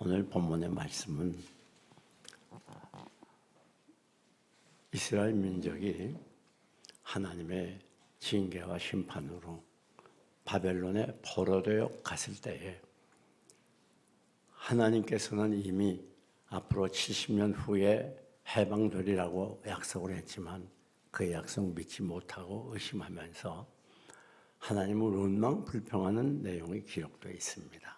오늘 본문의 말씀은 이스라엘 민족이 하나님의 징계와 심판으로 바벨론에 포로되어 갔을 때에 하나님께서는 이미 앞으로 70년 후에 해방되리라고 약속을 했지만 그 약속 믿지 못하고 의심하면서 하나님을 원망 불평하는 내용이 기록되어 있습니다.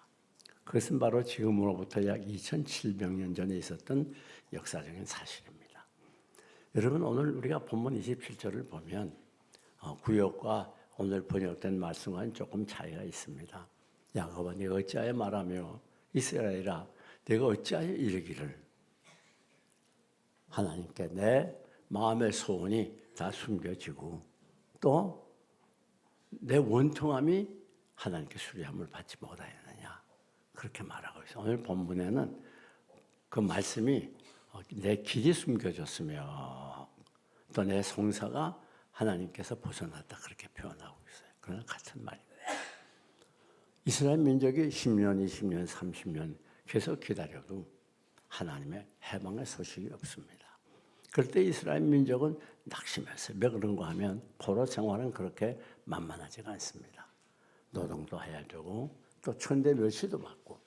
그것은 바로 지금으로부터 약 2700년 전에 있었던 역사적인 사실입니다. 여러분, 오늘 우리가 본문 27절을 보면 구역과 오늘 번역된 말씀과는 조금 차이가 있습니다. 야곱아, 네가 어찌하여 말하며 이스라엘아, 네가 어찌하여 이르기를 하나님께 내 마음의 소원이 다 숨겨지고 또 내 원통함이 하나님께 수리함을 받지 못하였느냐, 그렇게 말하고 있어요. 오늘 본문에는 그 말씀이 내 길이 숨겨졌으며 또 내 송사가 하나님께서 벗어났다, 그렇게 표현하고 있어요. 그러나 같은 말입니다. 이스라엘 민족이 10년, 20년, 30년 계속 기다려도 하나님의 해방의 소식이 없습니다. 그럴 때 이스라엘 민족은 낙심했어요. 왜 그런가 하면 포로 생활은 그렇게 만만하지가 않습니다. 노동도 해야 되고 또 천대 멸시도 받고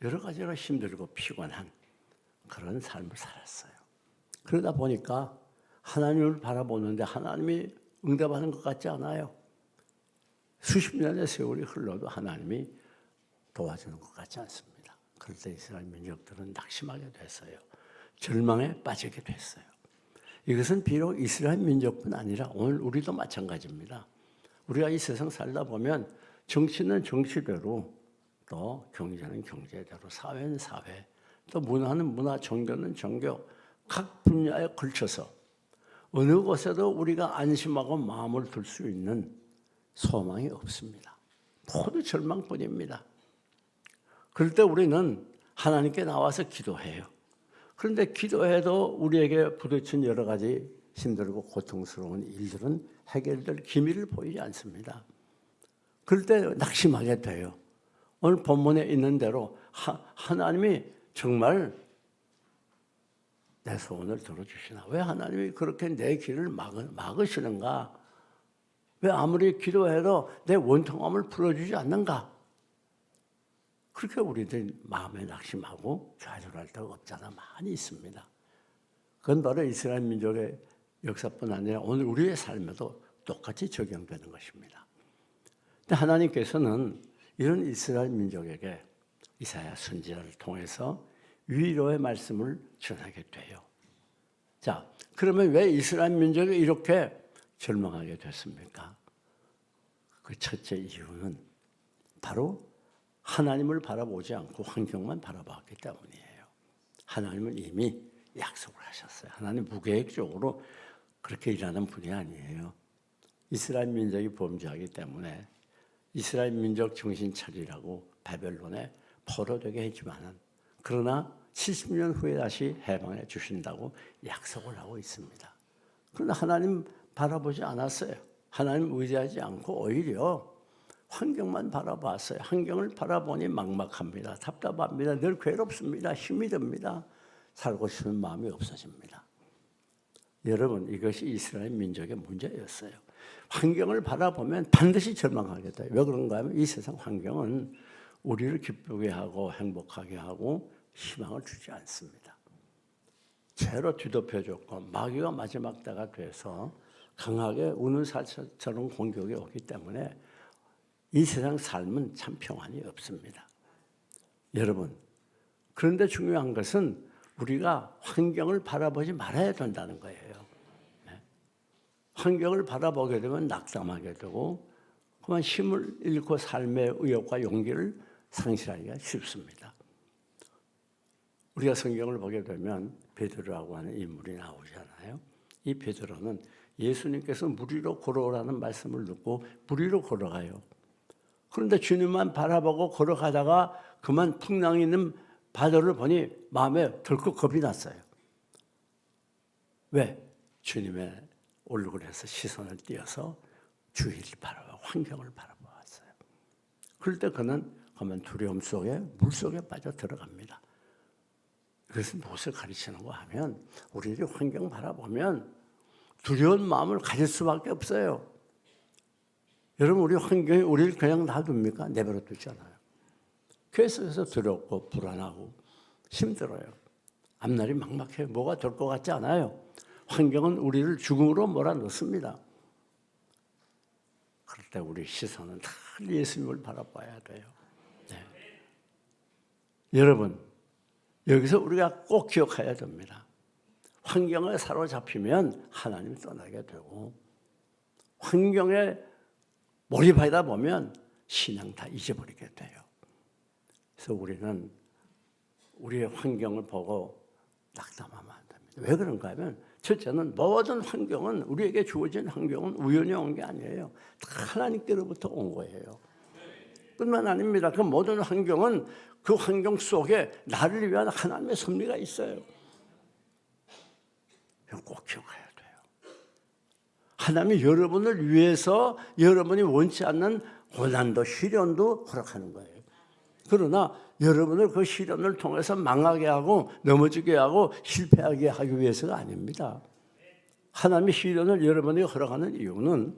여러 가지로 힘들고 피곤한 그런 삶을 살았어요. 그러다 보니까 하나님을 바라보는데 하나님이 응답하는 것 같지 않아요. 수십 년의 세월이 흘러도 하나님이 도와주는 것 같지 않습니다. 그럴 때 이스라엘 민족들은 낙심하게 됐어요. 절망에 빠지게 됐어요. 이것은 비록 이스라엘 민족뿐 아니라 오늘 우리도 마찬가지입니다. 우리가 이 세상 살다 보면 정치는 정치대로, 또 경제는 경제대로, 사회는 사회, 또 문화는 문화, 종교는 종교, 각 분야에 걸쳐서 어느 곳에도 우리가 안심하고 마음을 둘 수 있는 소망이 없습니다. 모두 절망뿐입니다. 그럴 때 우리는 하나님께 나와서 기도해요. 그런데 기도해도 우리에게 부딪힌 여러 가지 힘들고 고통스러운 일들은 해결될 기미를 보이지 않습니다. 그럴 때 낙심하게 돼요. 오늘 본문에 있는 대로 하나님이 정말 내 소원을 들어주시나? 왜 하나님이 그렇게 내 길을 막으시는가? 왜 아무리 기도해도 내 원통함을 풀어주지 않는가? 그렇게 우리들 마음에 낙심하고 좌절할 때가 없잖아, 많이 있습니다. 그건 바로 이스라엘 민족의 역사뿐 아니라 오늘 우리의 삶에도 똑같이 적용되는 것입니다. 근데 하나님께서는 이런 이스라엘 민족에게 이사야 선지자를 통해서 위로의 말씀을 전하게 돼요. 자, 그러면 왜 이스라엘 민족이 이렇게 절망하게 됐습니까? 그 첫째 이유는 바로 하나님을 바라보지 않고 환경만 바라봤기 때문이에요. 하나님은 이미 약속을 하셨어요. 하나님 무계획적으로 그렇게 일하는 분이 아니에요. 이스라엘 민족이 범죄하기 때문에 이스라엘 민족 정신 차리라고 바벨론에 포로되게 했지만은 그러나 70년 후에 다시 해방해 주신다고 약속을 하고 있습니다. 그러나 하나님 바라보지 않았어요. 하나님 의지하지 않고 오히려 환경만 바라봤어요. 환경을 바라보니 막막합니다. 답답합니다. 늘 괴롭습니다. 힘이 듭니다. 살고 싶은 마음이 없어집니다. 여러분, 이것이 이스라엘 민족의 문제였어요. 환경을 바라보면 반드시 절망하게 돼요. 왜 그런가 하면 이 세상 환경은 우리를 기쁘게 하고 행복하게 하고 희망을 주지 않습니다. 죄로 뒤덮여졌고 마귀가 마지막 때가 돼서 강하게 우는 살처럼 공격이 오기 때문에 이 세상 삶은 참 평안이 없습니다. 여러분, 그런데 중요한 것은 우리가 환경을 바라보지 말아야 된다는 거예요. 환경을 바라보게 되면 낙담하게 되고 그만 힘을 잃고 삶의 의욕과 용기를 상실하기가 쉽습니다. 우리가 성경을 보게 되면 베드로라고 하는 인물이 나오잖아요. 이 베드로는 예수님께서 물 위로 걸어오라는 말씀을 듣고 물 위로 걸어가요. 그런데 주님만 바라보고 걸어가다가 그만 풍랑이 있는 바다를 보니 마음에 덜컥 겁이 났어요. 왜? 주님의 얼굴에서 시선을 띄어서 주위를 바라보고 환경을 바라보았어요. 그럴 때 그는 그러면 두려움 속에 물 속에 빠져 들어갑니다. 그래서 무엇을 가르치는가 하면 우리들이 환경 바라보면 두려운 마음을 가질 수밖에 없어요. 여러분 우리 환경이 우리를 그냥 놔둡니까? 내버려 두잖아요. 계속해서 두렵고 불안하고 힘들어요. 앞날이 막막해요. 뭐가 될 것 같지 않아요. 환경은 우리를 죽음으로 몰아넣습니다. 그럴 때 우리 시선은 다 예수님을 바라봐야 돼요. 네. 여러분 여기서 우리가 꼭 기억해야 됩니다. 환경에 사로잡히면 하나님 떠나게 되고 환경에 몰입하다 보면 신앙 다 잊어버리게 돼요. 그래서 우리는 우리의 환경을 보고 낙담하면 안 됩니다. 왜 그런가 하면 첫째는 모든 환경은 우리에게 주어진 환경은 우연히 온 게 아니에요. 다 하나님께로부터 온 거예요. 뿐만 아닙니다. 그 모든 환경은 그 환경 속에 나를 위한 하나님의 섭리가 있어요. 꼭 기억해야 돼요. 하나님이 여러분을 위해서 여러분이 원치 않는 고난도 시련도 허락하는 거예요. 그러나 여러분을 그 시련을 통해서 망하게 하고 넘어지게 하고 실패하게 하기 위해서가 아닙니다. 하나님이 시련을 여러분에게 허락하는 이유는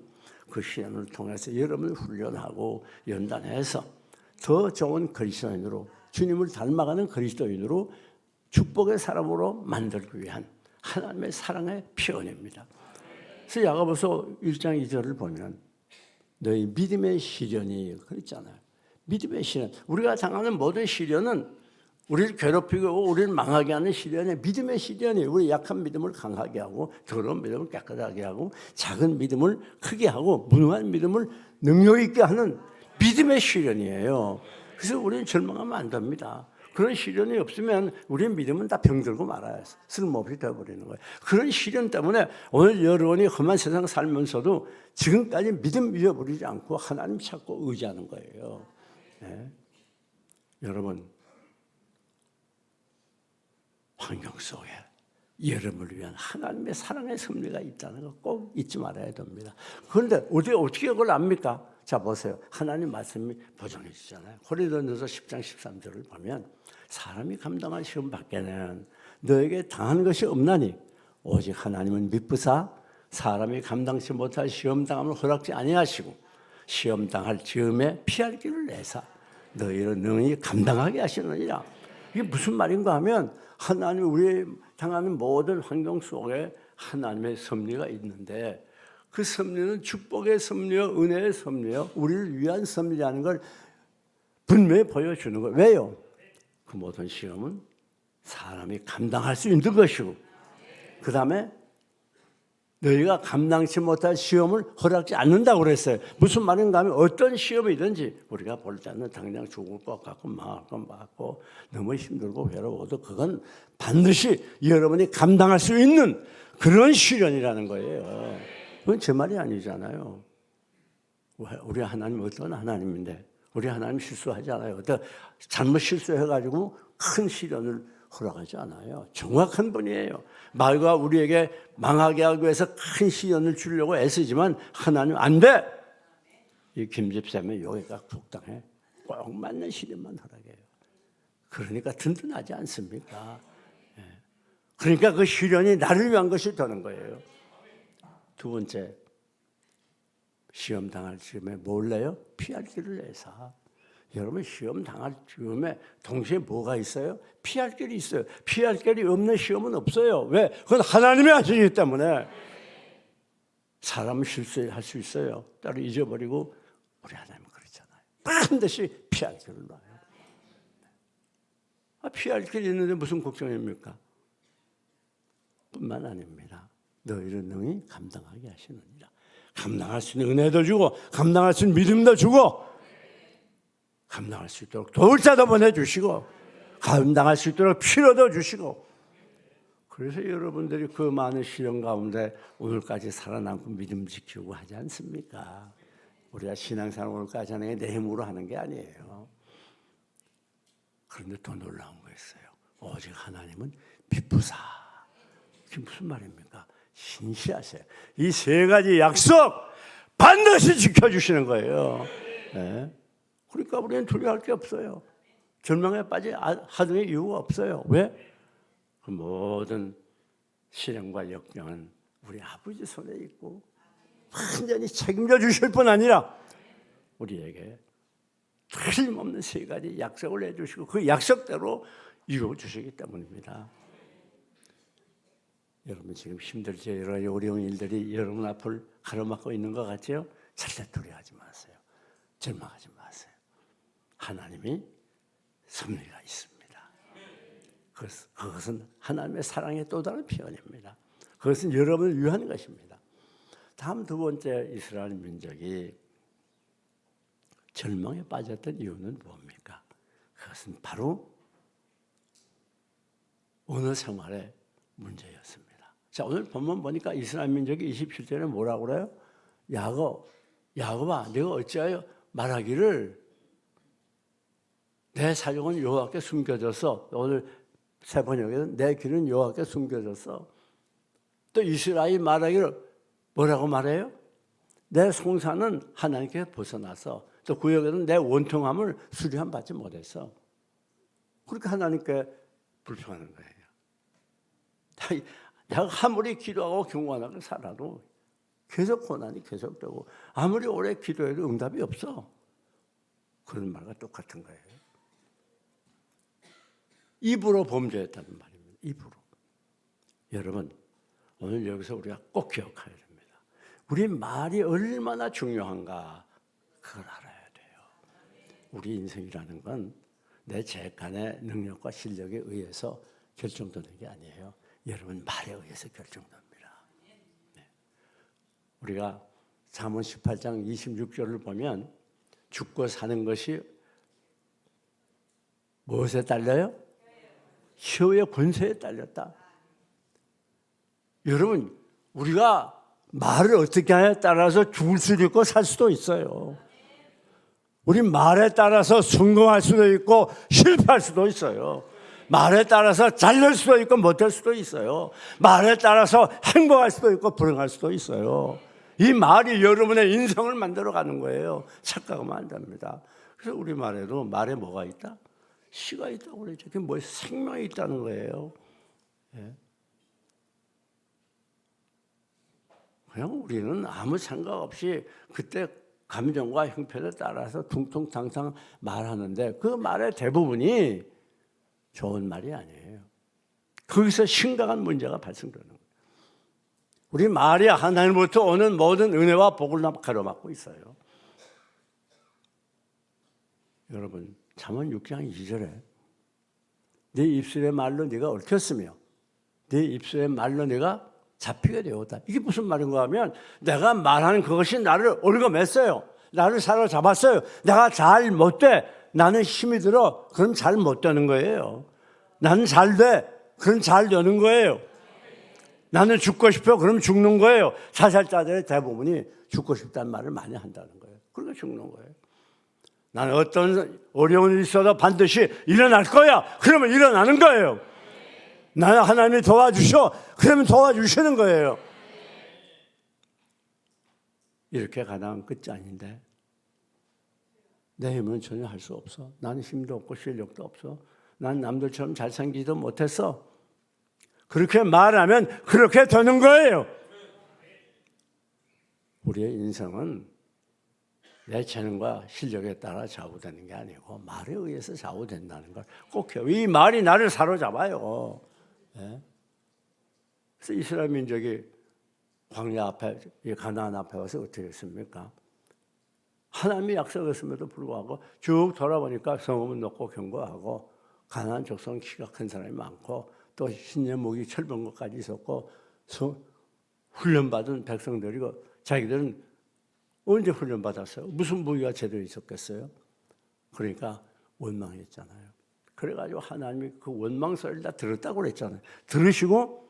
그 시련을 통해서 여러분을 훈련하고 연단해서 더 좋은 그리스도인으로 주님을 닮아가는 그리스도인으로 축복의 사람으로 만들기 위한 하나님의 사랑의 표현입니다. 그래서 야고보서 1장 2절을 보면 너희 믿음의 시련이 그랬잖아요. 믿음의 시련. 우리가 당하는 모든 시련은 우리를 괴롭히고 우리를 망하게 하는 시련이 믿음의 시련이 우리 약한 믿음을 강하게 하고 더러운 믿음을 깨끗하게 하고 작은 믿음을 크게 하고 무능한 믿음을 능력 있게 하는 믿음의 시련이에요. 그래서 우리는 절망하면 안 됩니다. 그런 시련이 없으면 우리의 믿음은 다 병들고 말아요. 쓸모없이 되어버리는 거예요. 그런 시련 때문에 오늘 여러분이 험한 세상 살면서도 지금까지 믿음 잃어버리지 않고 하나님 찾고 의지하는 거예요. 네. 여러분 환경 속에 여러분을 위한 하나님의 사랑의 섭리가 있다는 거 꼭 잊지 말아야 됩니다. 그런데 어떻게 그걸 압니까? 자 보세요. 하나님 말씀이 보존해 주잖아요. 고린도전서 10장 13절을 보면 사람이 감당할 시험 밖에는 너에게 당한 것이 없나니 오직 하나님은 미쁘사 사람이 감당치 못할 시험 당함을 허락지 아니하시고 시험 당할 즈음에 피할 길을 내사 너희를 능히 감당하게 하시느니라. 이게 무슨 말인가 하면 하나님 우리 당하는 모든 환경 속에 하나님의 섭리가 있는데 그 섭리는 축복의 섭리요 은혜의 섭리요 우리를 위한 섭리라는 걸 분명히 보여주는 거예요. 왜요? 그 모든 시험은 사람이 감당할 수 있는 것이고 그 다음에 너희가 감당치 못할 시험을 허락지 않는다고 그랬어요. 무슨 말인가 하면 어떤 시험이든지 우리가 볼 때는 당장 죽을 것 같고 망할 것 같고 너무 힘들고 외로워도 그건 반드시 여러분이 감당할 수 있는 그런 시련이라는 거예요. 그건 제 말이 아니잖아요. 우리 하나님 어떤 하나님인데 우리 하나님 실수하지 않아요. 잘못 실수해가지고 큰 시련을 허락하지 않아요. 정확한 분이에요. 말과 우리에게 망하게 하기 위해서 큰 시련을 주려고 애쓰지만 하나님 안 돼. 이 김집사님의 여기가 적당해. 꼭 맞는 시련만 허락해요. 그러니까 든든하지 않습니까? 그러니까 그 시련이 나를 위한 것이 되는 거예요. 두 번째, 시험 당할 즈음에 몰래요? 피할 길을 내사. 여러분 시험 당할 즈음에 동시에 뭐가 있어요? 피할 길이 있어요. 피할 길이 없는 시험은 없어요. 왜? 그건 하나님이 하시기 때문에. 사람은 실수할 수 있어요. 따로 잊어버리고 우리 하나님은 그렇잖아요. 반드시 피할 길을 놔요. 피할 길이 있는데 무슨 걱정입니까? 뿐만 아닙니다. 너희를 능히 감당하게 하시느니라. 감당할 수 있는 은혜도 주고 감당할 수 있는 믿음도 주고 감당할 수 있도록 도울 자도 보내주시고 감당할 수 있도록 필요도 주시고 그래서 여러분들이 그 많은 시련 가운데 오늘까지 살아남고 믿음 지키고 하지 않습니까? 우리가 신앙생활 오늘까지 하는 게 내 힘으로 하는 게 아니에요. 그런데 더 놀라운 거 있어요. 오직 하나님은 미쁘사. 그게 무슨 말입니까? 신실하세요. 이 세 가지 약속 반드시 지켜주시는 거예요. 네. 그러니까 우리는 두려워할 게 없어요. 절망에 빠질 하등의 이유가 없어요. 왜? 그 모든 시련과 역경은 우리 아버지 손에 있고 완전히 책임져 주실 뿐 아니라 우리에게 틀림없는 세 가지 약속을 해주시고 그 약속대로 이루어 주시기 때문입니다. 여러분 지금 힘들죠? 여러 어려운 일들이 여러분 앞을 가로막고 있는 것 같죠? 절대 두려워하지 마세요. 절망하지 마세요. 하나님이 섭리가 있습니다. 그것은 하나님의 사랑의 또 다른 표현입니다. 그것은 여러분을 위한 것입니다. 다음 두 번째 이스라엘 민족이 절망에 빠졌던 이유는 뭡니까? 그것은 바로 언어 생활의 문제였습니다. 자, 오늘 본문 보니까 이스라엘 민족이 27절에 뭐라고 그래요? 야곱아, 내가 어찌하여 말하기를 내 사정은 여호와께 숨겨져서, 오늘 세 번역에는 내 길은 여호와께 숨겨져서, 또 이스라엘이 말하기를 뭐라고 말해요? 내 송사는 하나님께 벗어나서, 또 구역에는 내 원통함을 수리함 받지 못해서, 그렇게 하나님께 불평하는 거예요. 내가 아무리 기도하고 경건하게 살아도 계속 고난이 계속되고 아무리 오래 기도해도 응답이 없어. 그런 말과 똑같은 거예요. 입으로 범죄했다는 말입니다. 입으로. 여러분, 오늘 여기서 우리가 꼭 기억해야 됩니다. 우리 말이 얼마나 중요한가 그걸 알아야 돼요. 우리 인생이라는 건 내 재간의 능력과 실력에 의해서 결정되는 게 아니에요. 여러분 말에 의해서 결정됩니다. 네. 우리가 잠언 18장 26절을 보면 죽고 사는 것이 무엇에 딸려요? 혀의 권세에 딸렸다. 여러분, 우리가 말을 어떻게 하냐에 따라서 죽을 수도 있고 살 수도 있어요. 우리 말에 따라서 성공할 수도 있고 실패할 수도 있어요. 말에 따라서 잘 될 수도 있고 못될 수도 있어요. 말에 따라서 행복할 수도 있고 불행할 수도 있어요. 이 말이 여러분의 인생을 만들어가는 거예요. 착각하면 안 됩니다. 그래서 우리 말에도 말에 뭐가 있다? 씨가 있다고 그러죠. 그게 뭐 생명이 있다는 거예요. 예. 그냥 우리는 아무 생각 없이 그때 감정과 형편에 따라서 퉁퉁탕탕 말하는데 그 말의 대부분이 좋은 말이 아니에요. 거기서 심각한 문제가 발생되는 거예요. 우리 말이 하나님부터 오는 모든 은혜와 복을 가로막고 있어요. 여러분, 잠언 6장 2절에 네 입술의 말로 네가 얽혔으며 네 입술의 말로 네가 잡히게 되었다. 이게 무슨 말인가 하면 내가 말하는 그것이 나를 얽어맸어요. 나를 사로잡았어요. 내가 잘 못돼. 나는 힘이 들어. 그럼 잘 못 되는 거예요. 나는 잘 돼. 그럼 잘 되는 거예요. 나는 죽고 싶어. 그럼 죽는 거예요. 자살자들의 대부분이 죽고 싶다는 말을 많이 한다는 거예요. 그러니까 죽는 거예요. 나는 어떤 어려운 일이 있어도 반드시 일어날 거야. 그러면 일어나는 거예요. 나는 하나님이 도와주셔. 그러면 도와주시는 거예요. 이렇게 가다간 끝이 아닌데 내 힘은 전혀 할 수 없어. 나는 힘도 없고 실력도 없어. 난 남들처럼 잘생기지도 못했어. 그렇게 말하면 그렇게 되는 거예요. 우리의 인생은 내 재능과 실력에 따라 좌우되는 게 아니고 말에 의해서 좌우된다는 걸 꼭 해요. 이 말이 나를 사로잡아요. 네? 그래서 이스라엘 민족이 광야 앞에, 가나안 앞에 와서 어떻게 했습니까? 하나님이 약속했음에도 불구하고 쭉 돌아보니까 성읍은 높고 견고하고 가나안 족속은 키가 큰 사람이 많고 또 신의 무기 철병 것까지 있었고 훈련받은 백성들이고 자기들은 언제 훈련받았어요? 무슨 무기가 제대로 있었겠어요? 그러니까 원망했잖아요. 그래가지고 하나님이 그 원망 소리를 다 들었다고 그랬잖아요. 들으시고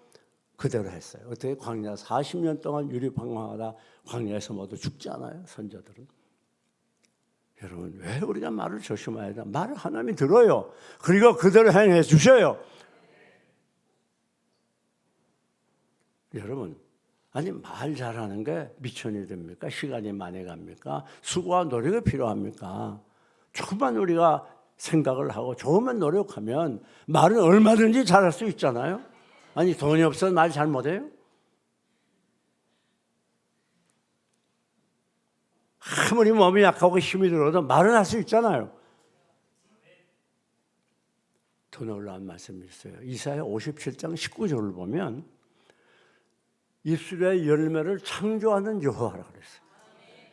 그대로 했어요. 어떻게 광야 40년 동안 유리방황하다 광야에서 모두 죽지 않아요? 선조들은. 여러분, 왜 우리가 말을 조심해야 돼? 말을 하나님이 들어요. 그리고 그대로 행해 주셔요. 여러분, 아니 말 잘하는 게 미천이 됩니까? 시간이 많이 갑니까? 수고와 노력이 필요합니까? 조금만 우리가 생각을 하고 조금만 노력하면 말은 얼마든지 잘할 수 있잖아요. 아니 돈이 없어서 말 잘못해요? 아무리 몸이 약하고 힘이 들어도 말은 할 수 있잖아요. 더 놀라운 말씀이 있어요. 이사야 57장 19절을 보면 입술의 열매를 창조하는 여호와라 그랬어요.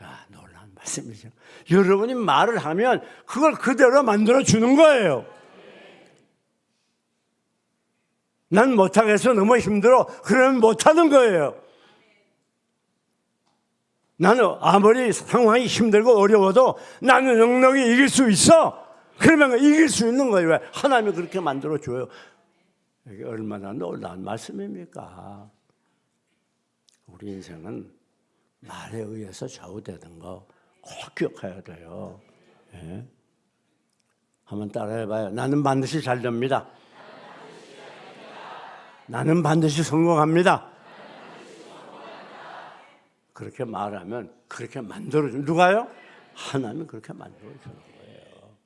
야, 놀라운 말씀이죠. 여러분이 말을 하면 그걸 그대로 만들어 주는 거예요. 난 못하겠어, 너무 힘들어, 그러면 못하는 거예요. 나는 아무리 상황이 힘들고 어려워도 나는 넉넉히 이길 수 있어. 그러면 이길 수 있는 거예요. 왜? 하나님이 그렇게 만들어줘요. 이게 얼마나 놀라운 말씀입니까? 우리 인생은 말에 의해서 좌우되는 거 꼭 기억해야 돼요. 예? 한번 따라해봐요. 나는 반드시 잘 됩니다. 나는 반드시 성공합니다. 그렇게 말하면 그렇게 만들어주는, 누가요? 하나님이 그렇게 만들어주는 거예요.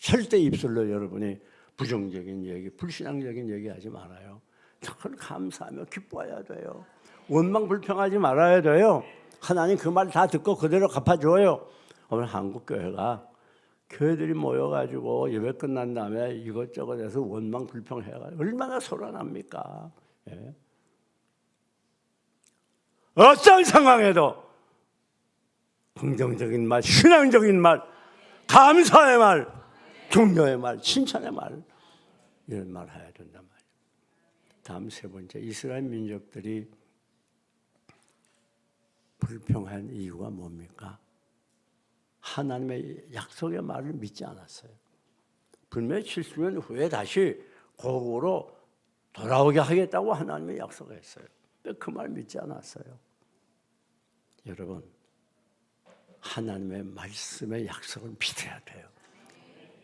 절대 입술로 여러분이 부정적인 얘기, 불신앙적인 얘기 하지 말아요. 그걸 감사하며 기뻐해야 돼요. 원망불평하지 말아야 돼요. 하나님 그 말 다 듣고 그대로 갚아줘요. 오늘 한국교회가 교회들이 모여가지고 예배 끝난 다음에 이것저것 해서 원망불평해가지고 얼마나 소란합니까? 예? 어떤 상황에도 긍정적인 말, 신앙적인 말, 감사의 말, 격려의 말, 칭찬의 말, 이런 말 해야 된단 말이에요. 다음 세 번째, 이스라엘 민족들이 불평한 이유가 뭡니까? 하나님의 약속의 말을 믿지 않았어요. 분명히 70년 후에 다시 고국으로 돌아오게 하겠다고 하나님이 약속했어요. 그 말 믿지 않았어요. 여러분, 하나님의 말씀의 약속을 믿어야 돼요.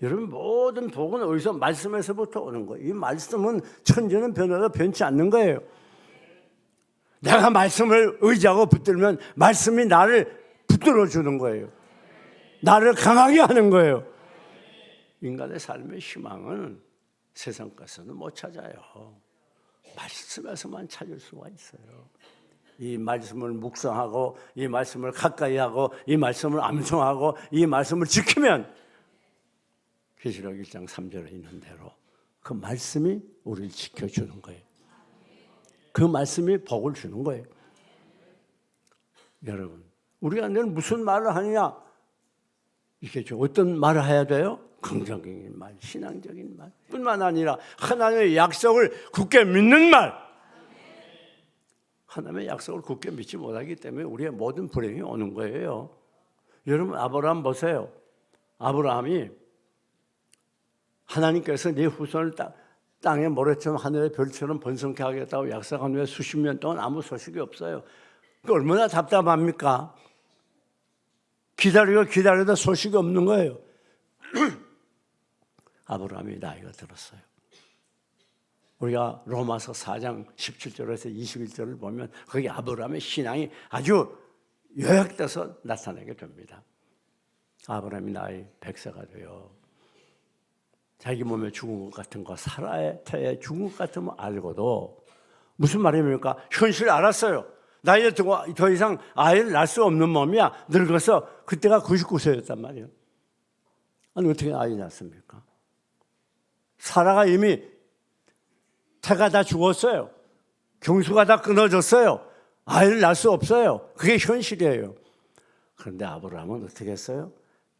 여러분, 모든 복은 어디서? 말씀에서부터 오는 거예요. 이 말씀은 천지는 변해도 변치 않는 거예요. 내가 말씀을 의지하고 붙들면 말씀이 나를 붙들어 주는 거예요. 나를 강하게 하는 거예요. 인간의 삶의 희망은 세상 가서는 못 찾아요. 말씀에서만 찾을 수가 있어요. 이 말씀을 묵상하고 이 말씀을 가까이 하고 이 말씀을 암송하고 이 말씀을 지키면 계시록 1장 3절에 있는 대로 그 말씀이 우리를 지켜주는 거예요. 그 말씀이 복을 주는 거예요. 여러분, 우리가 늘 무슨 말을 하느냐? 이게 어떤 말을 해야 돼요? 긍정적인 말, 신앙적인 말 뿐만 아니라 하나님의 약속을 굳게 믿는 말. 하나님의 약속을 굳게 믿지 못하기 때문에 우리의 모든 불행이 오는 거예요. 여러분, 아브라함 보세요. 아브라함이 하나님께서 네 후손을 땅의 모래처럼 하늘의 별처럼 번성케 하겠다고 약속한 후에 수십 년 동안 아무 소식이 없어요. 그 얼마나 답답합니까? 기다려도 소식이 없는 거예요. 아브라함이 나이가 들었어요. 우리가 로마서 4장 17절에서 21절을 보면 거기 아브라함의 신앙이 아주 요약돼서 나타나게 됩니다. 아브라함이 나이 100세가 돼요. 자기 몸에 죽은 것 같은 거, 사라의 태에 죽은 것 같은 거 알고도 무슨 말입니까? 현실을 알았어요. 나이에 더 이상 아이를 낳을 수 없는 몸이야. 늙어서 그때가 99세였단 말이에요. 아니 어떻게 아이 낳습니까? 사라가 이미 태가 다 죽었어요. 경수가 다 끊어졌어요. 아이를 낳을 수 없어요. 그게 현실이에요. 그런데 아브라함은 어떻게 했어요?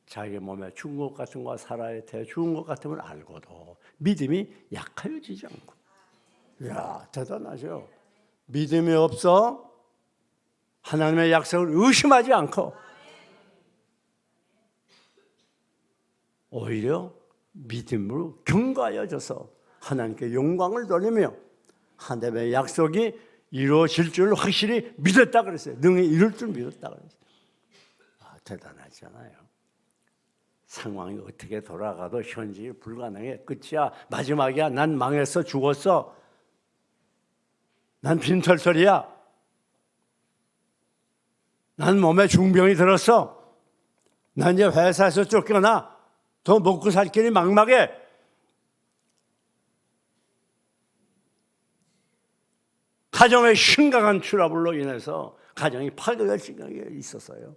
자기 몸에 죽은 것 같은 거, 사라의 태 죽은 것 같은 걸 알고도 믿음이 약하여지지 않고. 이야, 대단하죠. 믿음이 없어 하나님의 약속을 의심하지 않고 오히려 믿음으로 견고하여져서 하나님께 영광을 돌리며 하나님의 약속이 이루어질 줄 확실히 믿었다 그랬어요. 능히 이룰 줄 믿었다 그랬어요. 대단하잖아요. 상황이 어떻게 돌아가도 현실이 불가능해. 끝이야. 마지막이야. 난 망했어. 죽었어. 난 빈털털이야. 난 몸에 중병이 들었어. 난 이제 회사에서 쫓겨나. 더 먹고 살 길이 막막해. 가정의 심각한 트러블로 인해서 가정이 파괴될 생각이 있었어요.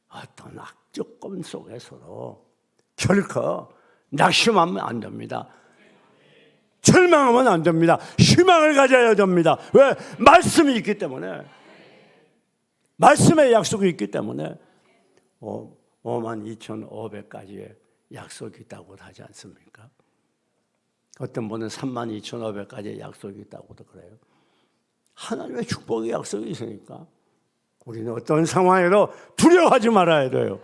어떤 악적 꿈 속에서도 결코 낙심하면 안 됩니다. 절망하면 안 됩니다. 희망을 가져야 됩니다. 왜? 말씀이 있기 때문에. 말씀의 약속이 있기 때문에 52,500가지의 약속이 있다고 하지 않습니까? 어떤 분은 32,500가지의 약속이 있다고도 그래요. 하나님의 축복의 약속이 있으니까 우리는 어떤 상황에도 두려워하지 말아야 돼요.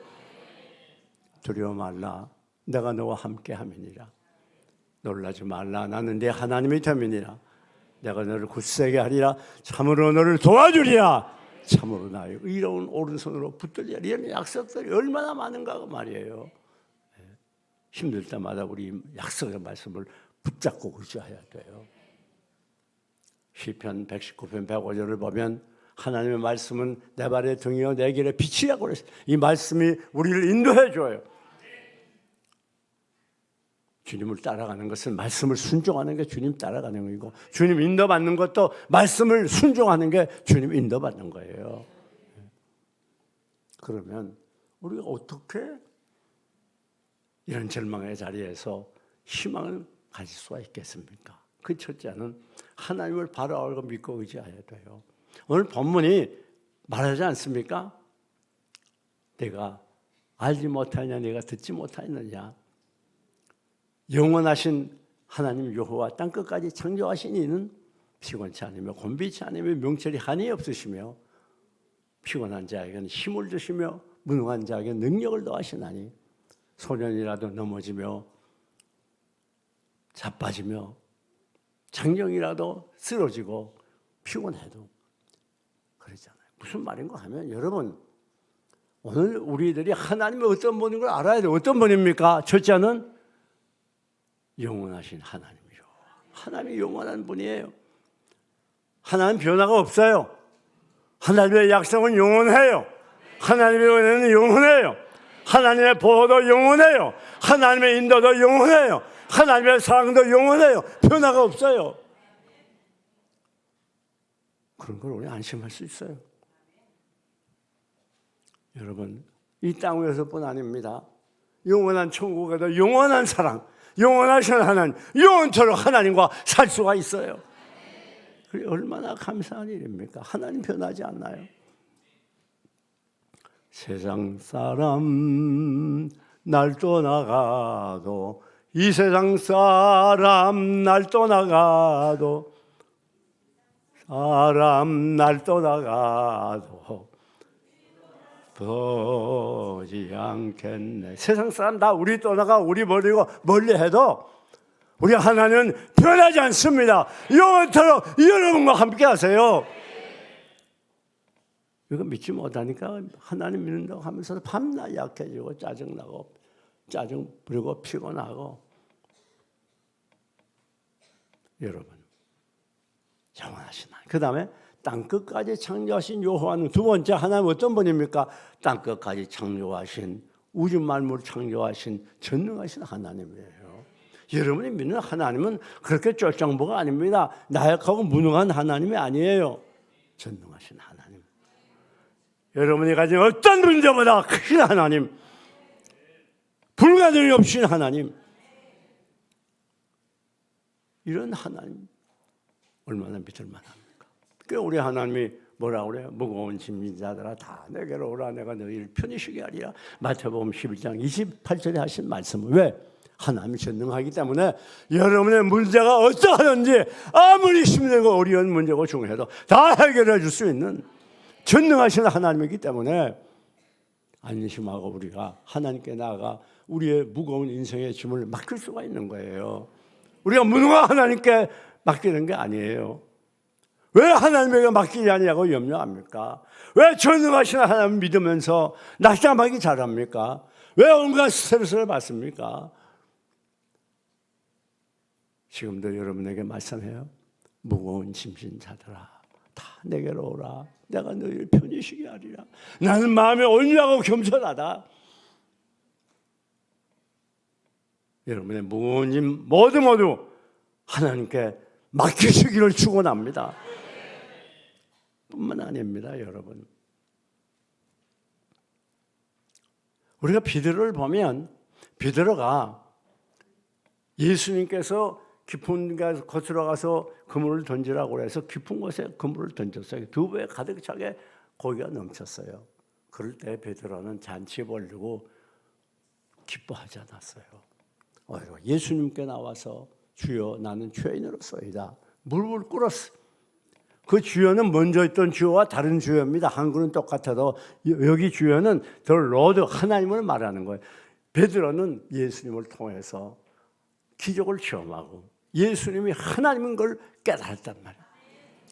두려워 말라. 내가 너와 함께 함이니라. 놀라지 말라. 나는 네 하나님이 됨이니라. 내가 너를 굳세게 하리라. 참으로 너를 도와주리라. 참으로 나의 의로운 오른손으로 붙들리라. 이런 약속들이 얼마나 많은가 말이에요. 힘들 때마다 우리 약속의 말씀을 붙잡고 의지해야 돼요. 시편 119편 105절을 보면 하나님의 말씀은 내 발의 등이요 내 길의 빛이라고 그랬어요. 이 말씀이 우리를 인도해 줘요. 주님을 따라가는 것은 말씀을 순종하는 게 주님 따라가는 거이고, 주님 인도받는 것도 말씀을 순종하는 게 주님 인도받는 거예요. 그러면 우리가 어떻게 이런 절망의 자리에서 희망을 가질 수가 있겠습니까? 그 첫째는 하나님을 바로 알고 믿고 의지해야 돼요. 오늘 본문이 말하지 않습니까? 내가 알지 못하느냐, 내가 듣지 못하느냐. 영원하신 하나님 여호와 땅끝까지 창조하신 이는 피곤치 않으며 곤비치 않으며 명철이 한이 없으시며 피곤한 자에게는 힘을 주시며 무능한 자에게 능력을 더하시나니 소년이라도 넘어지며 자빠지며 장령이라도 쓰러지고 피곤해도 그러잖아요. 무슨 말인가 하면 여러분, 오늘 우리들이 하나님의 어떤 분인 걸 알아야 돼요. 어떤 분입니까? 첫째는 영원하신 하나님이죠. 하나님이 영원한 분이에요. 하나님 변화가 없어요. 하나님의 약속은 영원해요. 하나님의 은혜는 영원해요. 하나님의 보호도 영원해요. 하나님의 인도도 영원해요. 하나님의 사랑도 영원해요. 변화가 없어요. 그런 걸 우리 안심할 수 있어요. 여러분, 이 땅 위에서뿐 아닙니다. 영원한 천국에도 영원한 사랑, 영원하신 하나님, 영원토록 하나님과 살 수가 있어요. 그게 얼마나 감사한 일입니까? 하나님 변하지 않나요? 세상 사람 날 떠나가도, 이 세상 사람 날 떠나가도, 사람 날 떠나가도 보지 않겠네. 세상 사람 다 우리 떠나가 우리 버리고 멀리 해도 우리 하나님은 변하지 않습니다. 영원토록 여러분과 함께 하세요. 이거 믿지 못하니까 하나님 믿는다고 하면서 밤낮 약해지고 짜증나고 짜증 부리고 피곤하고. 여러분, 영원하신 하나님. 그 다음에 땅끝까지 창조하신 여호와는 두 번째 하나님 어떤 분입니까? 땅끝까지 창조하신, 우주 만물 창조하신 전능하신 하나님이에요. 여러분이 믿는 하나님은 그렇게 쫄짱보가 아닙니다. 나약하고 무능한 하나님이 아니에요. 전능하신 하나님. 여러분이 가진 어떤 문제보다 크신 하나님, 불가능이 없으신 하나님, 이런 하나님 얼마나 믿을 만합니까? 그 우리 하나님이 뭐라고 그래요? 무거운 짐진 자들아 다 내게로 오라, 내가 너희를 편히 쉬게 하리라. 마태복음 11장 28절에 하신 말씀은 왜? 하나님이 전능하기 때문에 여러분의 문제가 어떠하든지 아무리 힘들고 어려운 문제고 중요해도 다 해결해 줄 수 있는 전능하신 하나님이기 때문에 안심하고 우리가 하나님께 나아가 우리의 무거운 인생의 짐을 맡길 수가 있는 거예요. 우리가 무능한 하나님께 맡기는 게 아니에요. 왜 하나님에게 맡기지 않냐고 염려합니까? 왜 전능하신 하나님 믿으면서 낙담하기 잘합니까? 왜 온갖 스트레스를 받습니까? 지금도 여러분에게 말씀해요. 무거운 짐진 자들아 다 내게로 오라. 내가 너희를 편히 쉬게 하리라. 나는 마음에 온유하고 겸손하다. 여러분의 무거운 짐 모두 하나님께 맡기시기를 축원합니다. 뿐만 아닙니다, 여러분. 우리가 베드로를 보면 베드로가 예수님께서 깊은 곳에 가서 그물을 던지라고 해서 깊은 곳에 그물을 던졌어요. 두부에 가득 차게 고기가 넘쳤어요. 그럴 때 베드로는 잔치 벌리고 기뻐하지 않았어요. 예수님께 나와서 주여 나는 죄인으로서이다. 물을 끓었어. 그 주여는 먼저 있던 주여와 다른 주여입니다. 한글은 똑같아도 여기 주여는 The Lord 하나님을 말하는 거예요. 베드로는 예수님을 통해서 기적을 체험하고 예수님이 하나님인 걸 깨달았단 말이에요.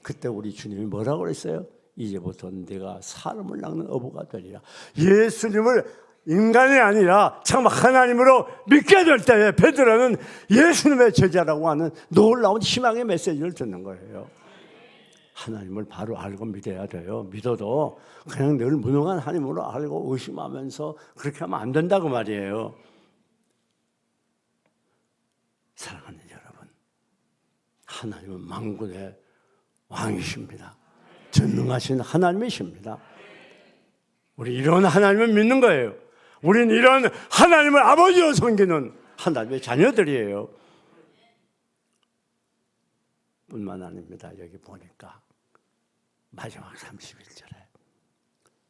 그때 우리 주님이 뭐라고 그랬어요? 이제부터는 네가 사람을 낚는 어부가 되리라. 예수님을 인간이 아니라 참 하나님으로 믿게 될 때에 베드로는 예수님의 제자라고 하는 놀라운 희망의 메시지를 듣는 거예요. 하나님을 바로 알고 믿어야 돼요. 믿어도 그냥 늘 무능한 하나님으로 알고 의심하면서 그렇게 하면 안 된다고 말이에요. 사랑하는 여러분, 하나님은 만군의 왕이십니다. 전능하신 하나님이십니다. 우리 이런 하나님을 믿는 거예요. 우린 이런 하나님을 아버지로 섬기는 하나님의 자녀들이에요. 뿐만 아닙니다. 여기 보니까 마지막 31절에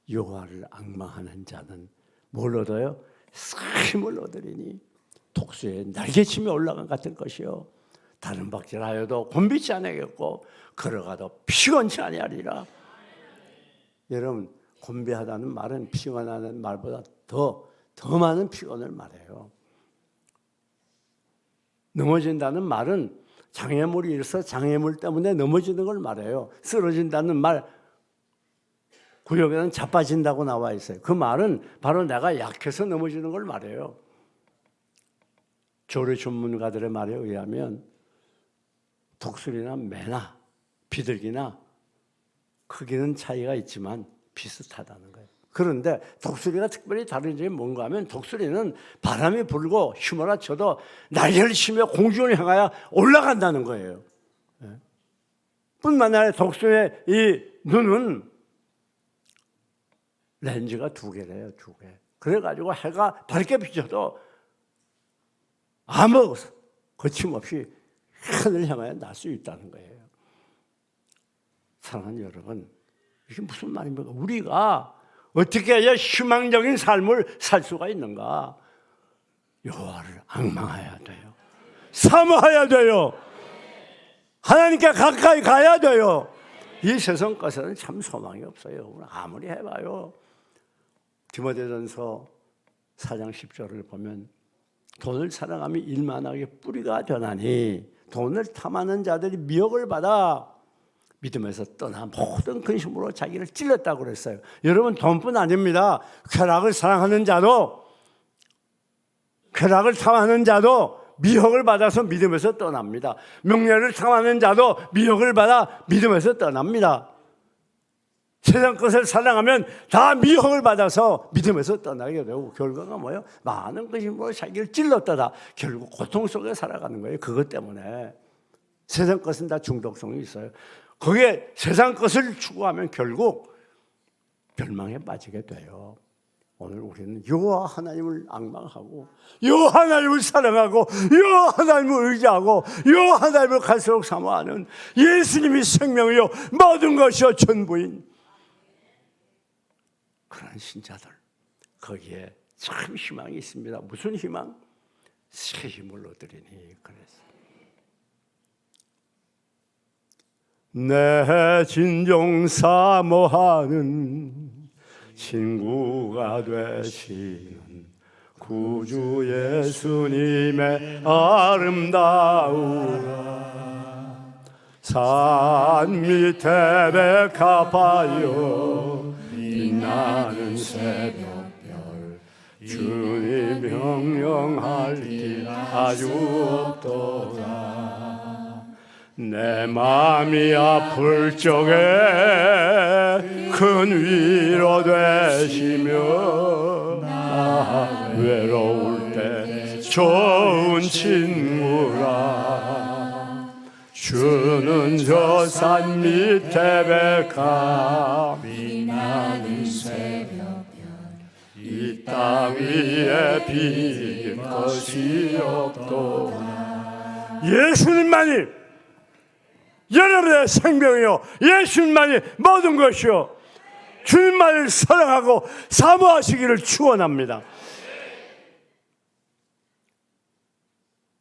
여호와를 앙망하는 자는 뭘 얻어요? 힘을 얻으리니 독수의 날개침에 올라간 같은 것이요 다른 박질하여도 곤비치 아니하겠고 걸어가도 피곤치 아니하리라. 여러분, 곤비하다는 말은 피곤하다는 말보다 더 많은 피곤을 말해요. 넘어진다는 말은 장애물이 있어서 장애물 때문에 넘어지는 걸 말해요. 쓰러진다는 말 구역에는 자빠진다고 나와 있어요. 그 말은 바로 내가 약해서 넘어지는 걸 말해요. 조류 전문가들의 말에 의하면 독수리나 매나 비둘기나 크기는 차이가 있지만 비슷하다는 거예요. 그런데 독수리가 특별히 다른 점이 뭔가 하면 독수리는 바람이 불고 휘몰아쳐도 날개를 치며 공중을 향하여 올라간다는 거예요. 뿐만 아니라 독수리의 이 눈은 렌즈가 2개래요. 2개. 그래가지고 해가 밝게 비춰도 아무 거침없이 하늘을 향하여 날 수 있다는 거예요. 사랑하는 여러분, 이게 무슨 말입니까? 우리가 어떻게 해야 희망적인 삶을 살 수가 있는가? 여호와를 앙망해야 돼요. 사모해야 돼요. 하나님께 가까이 가야 돼요. 이 세상 것에는 참 소망이 없어요. 아무리 해봐요. 디모데전서 4장 10절을 보면 돈을 사랑하며 일만하게 뿌리가 되나니 돈을 탐하는 자들이 미혹을 받아 믿음에서 떠나 모든 근심으로 자기를 찔렀다고 그랬어요. 여러분, 돈뿐 아닙니다. 쾌락을 사랑하는 자도, 쾌락을 탐하는 자도 미혹을 받아서 믿음에서 떠납니다. 명예를 탐하는 자도 미혹을 받아 믿음에서 떠납니다. 세상 것을 사랑하면 다 미혹을 받아서 믿음에서 떠나게 되고 결과가 뭐예요? 많은 근심으로 자기를 찔렀다다. 결국 고통 속에 살아가는 거예요. 그것 때문에. 세상 것은 다 중독성이 있어요. 거기에 세상 것을 추구하면 결국 멸망에 빠지게 돼요. 오늘 우리는 여호와 하나님을 앙망하고 여호와 하나님을 사랑하고 여호와 하나님을 의지하고 여호와 하나님을 갈수록 사모하는 예수님이 생명이요 모든 것이요 전부인 그런 신자들, 거기에 참 희망이 있습니다. 무슨 희망? 새 힘을 얻으리니. 그래서 내 진정 사모하는 친구가 되시는 구주 예수님의 아름다우라. 산 밑에 백합하여 빛나는 새벽별 주님 명령할 길 아주 없도다. 내 마음이 아플 적에 큰 위로 되시며 나 외로울 때 좋은 친구라. 주는 저 산 밑에 백합 빛나는 새벽별 이 땅 위에 비길 것이 없도다. 예수님만이 여러분의 생명이요, 예수님만이 모든 것이요, 주님만을 사랑하고 사모하시기를 축원합니다.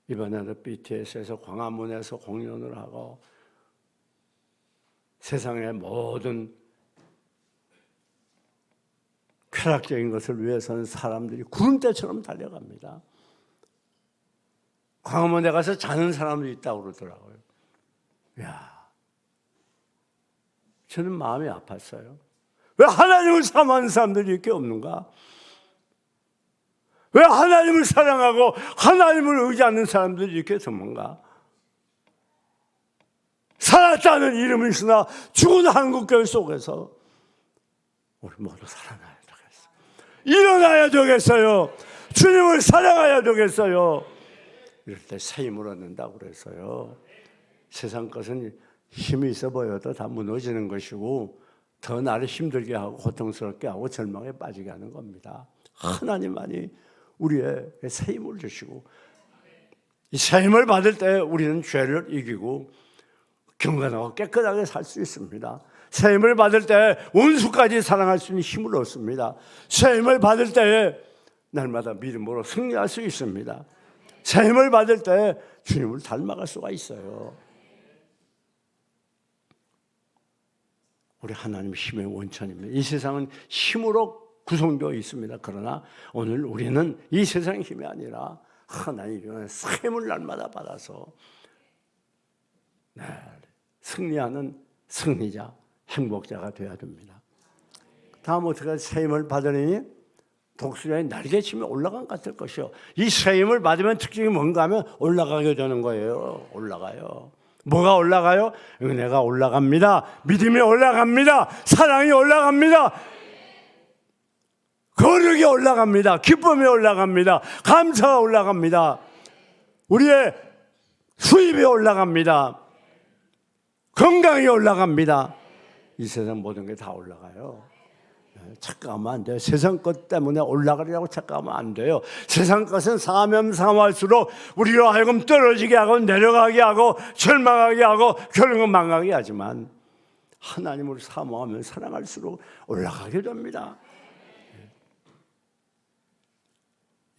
이번에는 BTS에서 광화문에서 공연을 하고 세상의 모든 쾌락적인 것을 위해서는 사람들이 구름대처럼 달려갑니다. 광화문에 가서 자는 사람도 있다고 그러더라고요. 야, 저는 마음이 아팠어요. 왜 하나님을 사모하는 사람들이 이렇게 없는가? 왜 하나님을 사랑하고 하나님을 의지하는 사람들이 이렇게 드문가? 살았다는 이름이 있으나 죽은 한국교회 속에서 우리 모두 살아나야 되겠어요. 일어나야 되겠어요. 주님을 사랑해야 되겠어요. 이럴 때 새 힘을 얻는다고 그래서요. 세상 것은 힘이 있어 보여도 다 무너지는 것이고 더 나를 힘들게 하고 고통스럽게 하고 절망에 빠지게 하는 겁니다. 하나님만이 우리의 새 힘을 주시고 이 새 힘을 받을 때 우리는 죄를 이기고 경건하고 깨끗하게 살 수 있습니다. 새 힘을 받을 때 원수까지 사랑할 수 있는 힘을 얻습니다. 새 힘을 받을 때 날마다 믿음으로 승리할 수 있습니다. 새 힘을 받을 때 주님을 닮아갈 수가 있어요. 우리 하나님 힘의 원천입니다. 이 세상은 힘으로 구성되어 있습니다. 그러나 오늘 우리는 이 세상의 힘이 아니라 하나님의 새 힘을 날마다 받아서 승리하는 승리자, 행복자가 되어야 됩니다. 다음 어떻게 새 힘을 받으니 독수리의 날개치며 올라간 것 같을 것이요. 이 새 힘을 받으면 특징이 뭔가 하면 올라가게 되는 거예요. 올라가요. 뭐가 올라가요? 은혜가 올라갑니다. 믿음이 올라갑니다. 사랑이 올라갑니다. 거룩이 올라갑니다. 기쁨이 올라갑니다. 감사가 올라갑니다. 우리의 수입이 올라갑니다. 건강이 올라갑니다. 이 세상 모든 게 다 올라가요. 착각하면 안 돼요. 세상 것 때문에 올라가려고 착각하면 안 돼요. 세상 것은 사면삼할수록 우리로 하여금 떨어지게 하고 내려가게 하고 절망하게 하고 결국은 망하게 하지만 하나님을 사모하면 사랑할수록 올라가게 됩니다.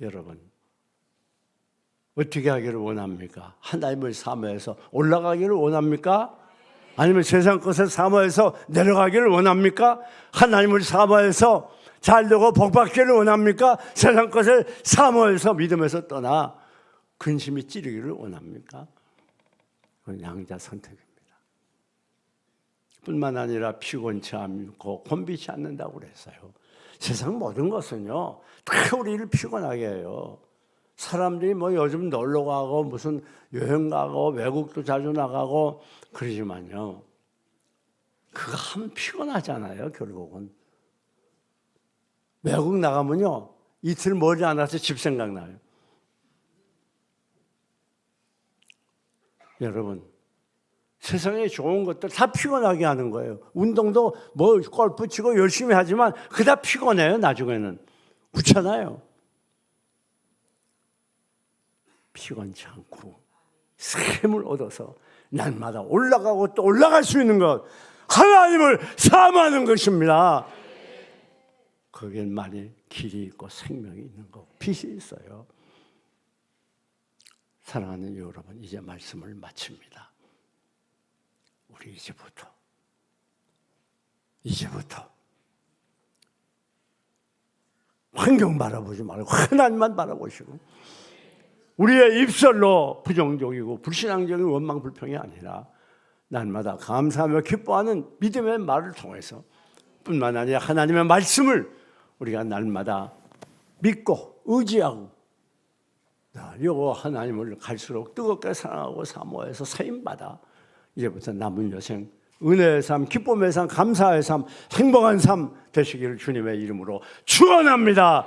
여러분 어떻게 하기를 원합니까? 하나님을 사모해서 올라가기를 원합니까? 아니면 세상 것을 사모해서 내려가기를 원합니까? 하나님을 사모해서 잘되고 복받기를 원합니까? 세상 것을 사모해서 믿음에서 떠나 근심이 찌르기를 원합니까? 그건 양자 선택입니다. 뿐만 아니라 피곤치 않고 곤비치 않는다고 그랬어요. 세상 모든 것은요 다 우리를 피곤하게 해요. 사람들이 뭐 요즘 놀러 가고 무슨 여행 가고 외국도 자주 나가고 그러지만요 그거 하면 피곤하잖아요. 결국은 외국 나가면요 이틀 머지 않아서 집 생각나요. 여러분 세상에 좋은 것들 다 피곤하게 하는 거예요. 운동도 뭐 골프 치고 열심히 하지만 그다 피곤해요. 나중에는 그렇잖아요. 피곤치 않고 샘을 얻어서 날마다 올라가고 또 올라갈 수 있는 것 하나님을 사모하는 것입니다. 거기엔 많이 길이 있고 생명이 있는 거 빛이 있어요. 사랑하는 여러분 이제 말씀을 마칩니다. 우리 이제부터 환경 바라보지 말고 하나님만 바라보시고 우리의 입술로 부정적이고 불신앙적인 원망 불평이 아니라 날마다 감사하며 기뻐하는 믿음의 말을 통해서 뿐만 아니라 하나님의 말씀을 우리가 날마다 믿고 의지하고 요거 하나님을 갈수록 뜨겁게 사랑하고 사모해서 세임받아 이제부터 남은 여생 은혜의 삶, 기쁨의 삶, 감사의 삶, 행복한 삶 되시기를 주님의 이름으로 축원합니다.